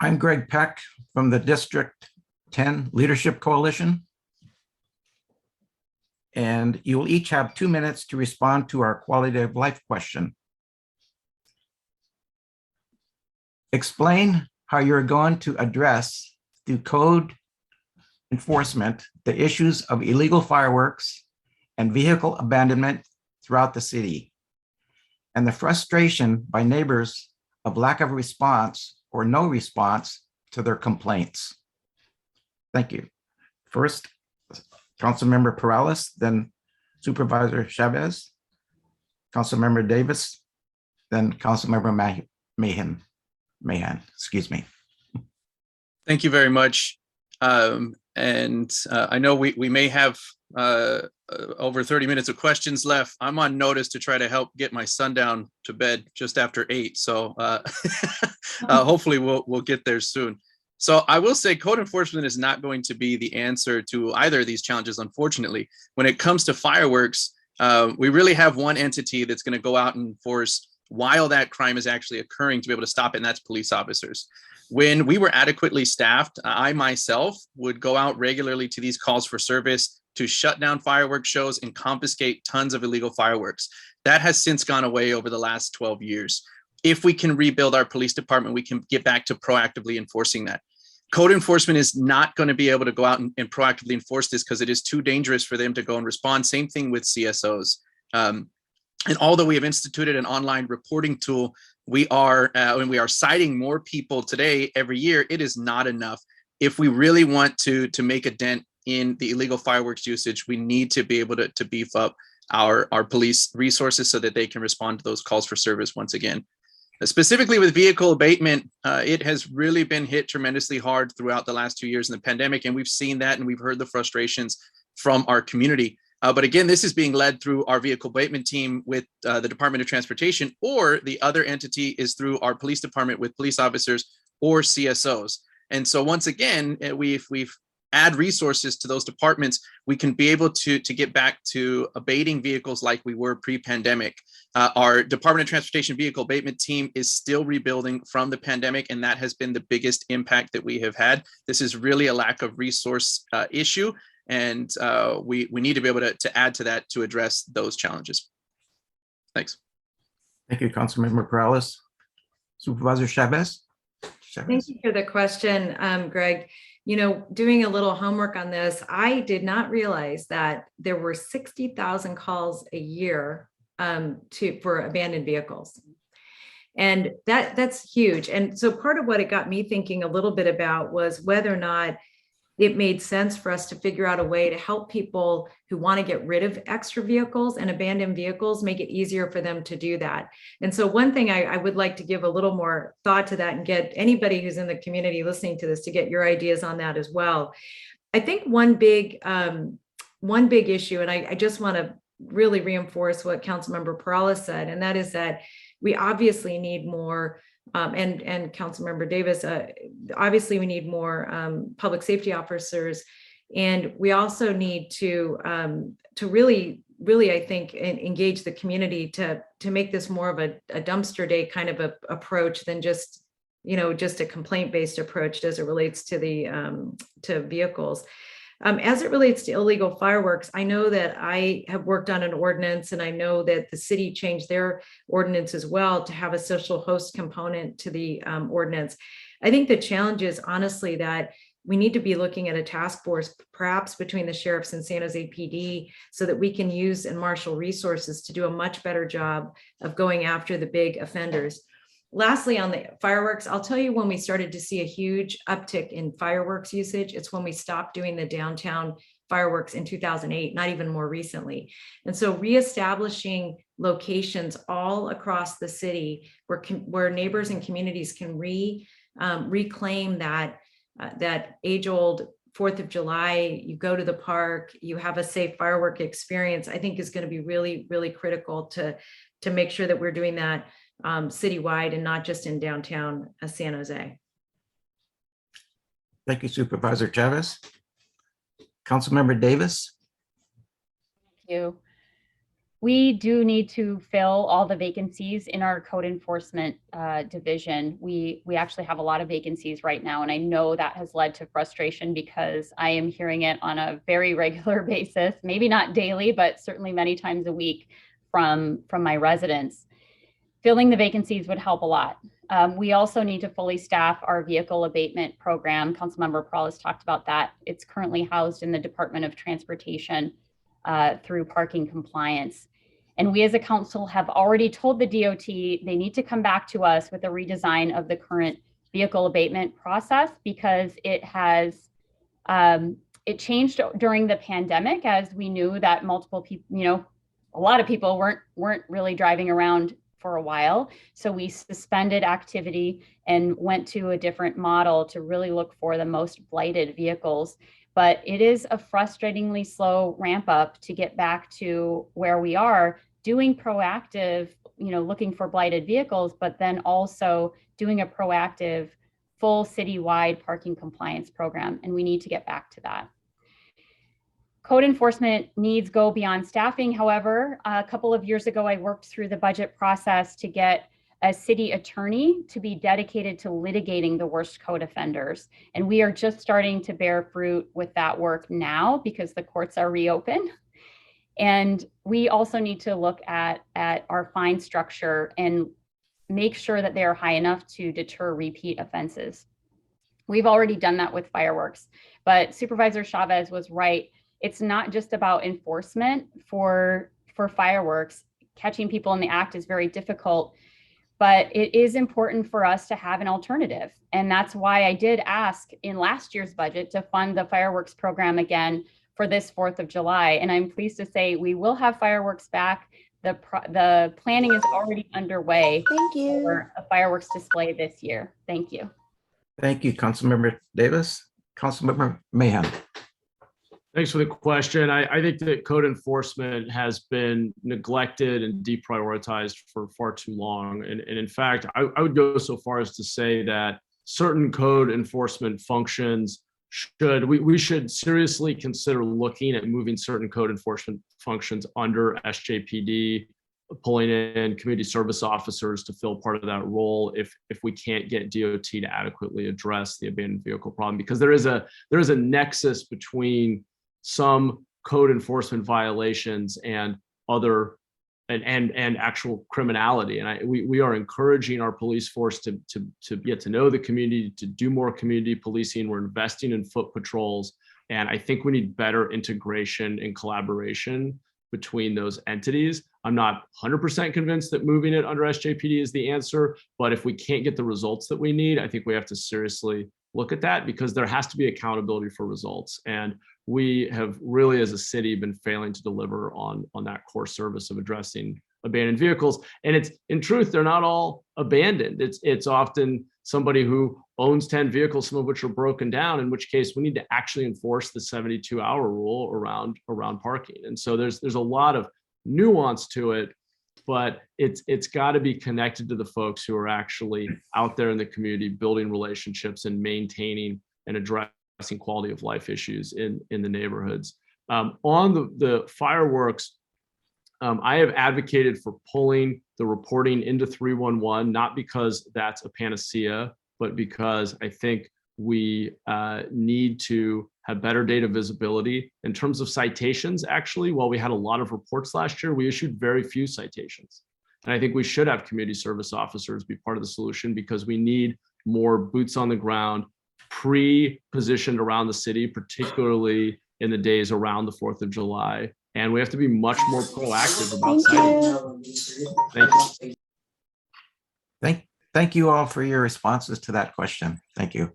I'm Greg Peck from the District 10 Leadership Coalition. And you will each have 2 minutes to respond to our quality of life question. Explain how you're going to address through code enforcement the issues of illegal fireworks and vehicle abandonment throughout the city, and the frustration by neighbors of lack of response or no response to their complaints. Thank you. First, Councilmember Perales, then Supervisor Chavez, Councilmember Davis, then Councilmember Mahan, excuse me. Thank you very much. I know we may have over 30 minutes of questions left. I'm on notice to try to help get my son down to bed just after 8. So hopefully we'll get there soon. So I will say code enforcement is not going to be the answer to either of these challenges, unfortunately. When it comes to fireworks, we really have one entity that's going to go out and enforce while that crime is actually occurring to be able to stop it, and that's police officers. When we were adequately staffed, I myself would go out regularly to these calls for service to shut down fireworks shows and confiscate tons of illegal fireworks. That has since gone away over the last 12 years. If we can rebuild our police department, we can get back to proactively enforcing that. Code enforcement is not going to be able to go out and proactively enforce this because it is too dangerous for them to go and respond. Same thing with CSOs. And although we have instituted an online reporting tool, we are citing more people today every year. It is not enough. If we really want to make a dent in the illegal fireworks usage, we need to be able to beef up our police resources so that they can respond to those calls for service once again. Specifically with vehicle abatement, it has really been hit tremendously hard throughout the last 2 years in the pandemic, and we've seen that and we've heard the frustrations from our community. But again, this is being led through our vehicle abatement team with the Department of Transportation, or the other entity is through our police department with police officers or CSOs. And so once again, we've add resources to those departments, we can be able to get back to abating vehicles like we were pre-pandemic. Our Department of Transportation vehicle abatement team is still rebuilding from the pandemic, and that has been the biggest impact that we have had. This is really a lack of resource issue, and we need to be able to add to that to address those challenges. Thanks. Thank you, Councilmember Perales. Supervisor Chavez. Thank you for the question, Greg. You know, doing a little homework on this, I did not realize that there were 60,000 calls a year for abandoned vehicles. And that's huge. And so part of what it got me thinking a little bit about was whether or not it made sense for us to figure out a way to help people who want to get rid of extra vehicles and abandoned vehicles, make it easier for them to do that. And so one thing I would like to give a little more thought to that and get anybody who's in the community listening to this to get your ideas on that as well. I think one big issue, and I just want to really reinforce what Councilmember Perales said, and that is that we obviously need more and Councilmember Davis, obviously we need more public safety officers, and we also need to really, I think, engage the community to make this more of a dumpster day kind of a approach than just, you know, just a complaint-based approach as it relates to the to vehicles. As it relates to illegal fireworks, I know that I have worked on an ordinance, and I know that the city changed their ordinance as well to have a social host component to the ordinance. I think the challenge is honestly that we need to be looking at a task force, perhaps between the sheriffs and San Jose PD, so that we can use and marshal resources to do a much better job of going after the big offenders. Lastly, on the fireworks, I'll tell you when we started to see a huge uptick in fireworks usage, it's when we stopped doing the downtown fireworks in 2008, not even more recently. And so reestablishing locations all across the city where neighbors and communities can reclaim that age-old 4th of July, you go to the park, you have a safe firework experience, I think is going to be really, really critical to make sure that we're doing that citywide and not just in downtown San Jose. Thank you, Supervisor Chavez. Councilmember Davis. Thank you. We do need to fill all the vacancies in our code enforcement division. We actually have a lot of vacancies right now, and I know that has led to frustration because I am hearing it on a very regular basis, maybe not daily, but certainly many times a week from my residents. Filling the vacancies would help a lot. We also need to fully staff our vehicle abatement program. Councilmember Perales talked about that. It's currently housed in the Department of Transportation through parking compliance. And we as a council have already told the DOT they need to come back to us with a redesign of the current vehicle abatement process because it has, it changed during the pandemic as we knew that multiple people, a lot of people weren't really driving around for a while. So we suspended activity and went to a different model to really look for the most blighted vehicles. But it is a frustratingly slow ramp up to get back to where we are doing proactive, looking for blighted vehicles, but then also doing a proactive full citywide parking compliance program. And we need to get back to that. Code enforcement needs go beyond staffing. However, a couple of years ago, I worked through the budget process to get a city attorney to be dedicated to litigating the worst code offenders. And we are just starting to bear fruit with that work now because the courts are reopened. And we also need to look at our fine structure and make sure that they are high enough to deter repeat offenses. We've already done that with fireworks, but Supervisor Chavez was right. It's not just about enforcement for fireworks. Catching people in the act is very difficult, but it is important for us to have an alternative. And that's why I did ask in last year's budget to fund the fireworks program again for this 4th of July. And I'm pleased to say we will have fireworks back. The planning is already underway. Thank you. For a fireworks display this year. Thank you. Thank you, Councilmember Davis. Councilmember Mahan. Thanks for the question. I think that code enforcement has been neglected and deprioritized for far too long. And in fact, I would go so far as to say that certain code enforcement functions we should seriously consider looking at moving certain code enforcement functions under SJPD, pulling in community service officers to fill part of that role if we can't get DOT to adequately address the abandoned vehicle problem, because there is a nexus between some code enforcement violations and other and actual criminality. And we are encouraging our police force to get to know the community, to do more community policing. We're investing in foot patrols. And I think we need better integration and collaboration between those entities. I'm not 100% convinced that moving it under SJPD is the answer, but if we can't get the results that we need, I think we have to seriously look at that, because there has to be accountability for results. And we have really, as a city, been failing to deliver on that core service of addressing abandoned vehicles. And it's, in truth, they're not all abandoned. It's often somebody who owns 10 vehicles, some of which are broken down, in which case we need to actually enforce the 72-hour rule around parking. And so there's a lot of nuance to it, but it's got to be connected to the folks who are actually out there in the community, building relationships and maintaining and addressing quality of life issues in the neighborhoods. On the fireworks, I have advocated for pulling the reporting into 311, not because that's a panacea, but because I think we need to have better data visibility. In terms of citations, actually, while we had a lot of reports last year, we issued very few citations. And I think we should have community service officers be part of the solution, because we need more boots on the ground, pre-positioned around the city, particularly in the days around the 4th of July. And we have to be much more proactive about citing. Thank you. Thank you all for your responses to that question. Thank you.